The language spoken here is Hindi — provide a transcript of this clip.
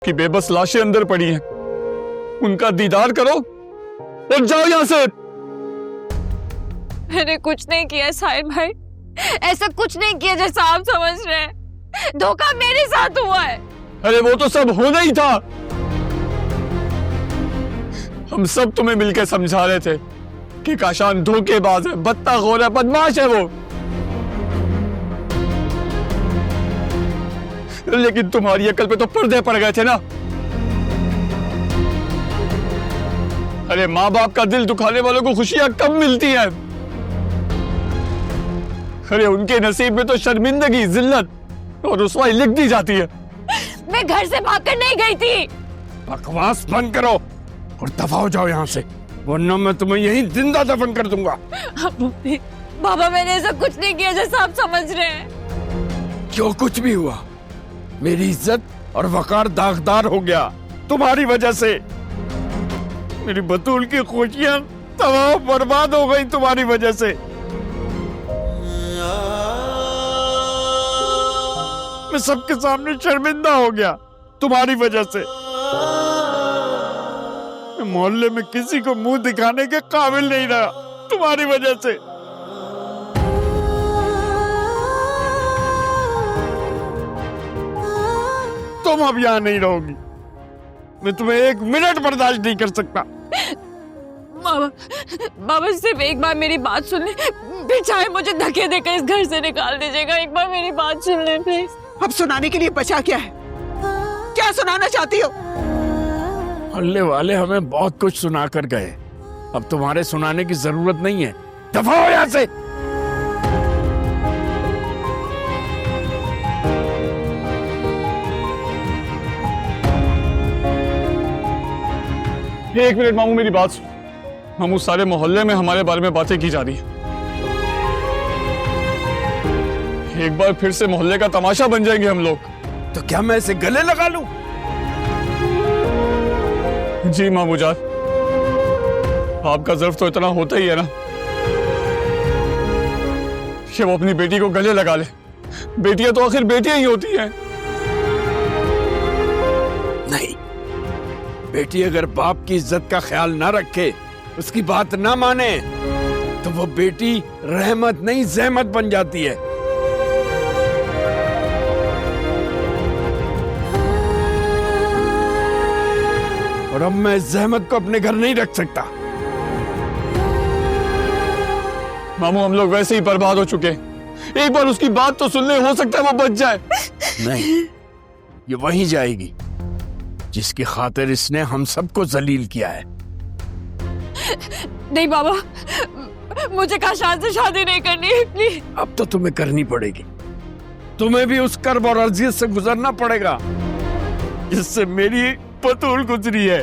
कि बेबस लाशें अंदर पड़ी हैं, उनका दीदार करो और जाओ यहां से। मैंने कुछ नहीं किया साहिल भाई, ऐसा कुछ नहीं किया जैसा आप समझ रहे हैं। धोखा मेरे साथ हुआ है। अरे वो तो सब होना ही था। हम सब तुम्हें मिलकर समझा रहे थे कि काशान धोखेबाज है, बत्ताखोर है, बदमाश है वो, लेकिन तुम्हारी अकल पे तो पर्दे पड़ गए थे ना। अरे माँ बाप का दिल दुखाने वालों को खुशियां कब मिलती हैं? अरे उनके नसीब में तो शर्मिंदगी, जिल्लत और रुसवाई लिख दी जाती है। मैं घर से भागकर नहीं गई थी। बकवास बंद करो और दफा हो जाओ यहाँ से, वरना मैं तुम्हें यहीं जिंदा दफन कर दूंगा। बाबा मैंने ऐसा कुछ नहीं किया जैसा आप समझ रहे हैं। जो कुछ भी हुआ, मेरी इज्जत और वकार दागदार हो गया तुम्हारी वजह से। मेरी बतूल की खुशियां तबाह बर्बाद हो गई तुम्हारी वजह से। मैं सबके सामने शर्मिंदा हो गया तुम्हारी वजह से। मैं मोहल्ले में किसी को मुंह दिखाने के काबिल नहीं रहा तुम्हारी वजह से। तुम अब यहां नहीं रहोगी, मैं तुम्हें एक मिनट बर्दाश्त नहीं कर सकता। बाबा सिर्फ एक बार मेरी बात सुन ले, फिर चाहे मुझे धक्के देकर इस घर से निकाल दीजिएगा। एक बार मेरी बात सुन ले प्लीज। अब सुनाने के लिए बचा क्या है? क्या सुनाना चाहती हो? मोहल्ले वाले हमें बहुत कुछ सुना कर गए, अब तुम्हारे सुनाने की जरूरत नहीं है। दफा हो यहां से। एक मिनट मामू, मेरी बात सुन। मामू, सारे मोहल्ले में हमारे बारे में बातें की जा रही हैं। एक बार फिर से मोहल्ले का तमाशा बन जाएंगे हम लोग। तो क्या मैं इसे गले लगा लूं? जी मामू जान, आपका ज़र्फ तो इतना होता ही है ना कि वो अपनी बेटी को गले लगा ले। बेटियां तो आखिर बेटियां ही होती हैं। नहीं, बेटी अगर बाप की इज्जत का ख्याल ना रखे, उसकी बात ना माने, तो वो बेटी रहमत नहीं जहमत बन जाती है। और अब मैं इस जहमत को अपने घर नहीं रख सकता। मामू, हम लोग वैसे ही बर्बाद हो चुके हैं। एक बार उसकी बात तो सुन ले, हो सकता है वो बच जाए। नहीं, ये वहीं जाएगी जिसकी खातिर इसने हम सबको जलील किया है। नहीं बाबा, मुझे काशान से शादी नहीं करनी है प्लीज। अब तो तुम्हें करनी पड़ेगी। तुम्हें भी उस कर्ब और अज़ियत से गुजरना पड़ेगा जिससे मेरी बतूल गुजरी है।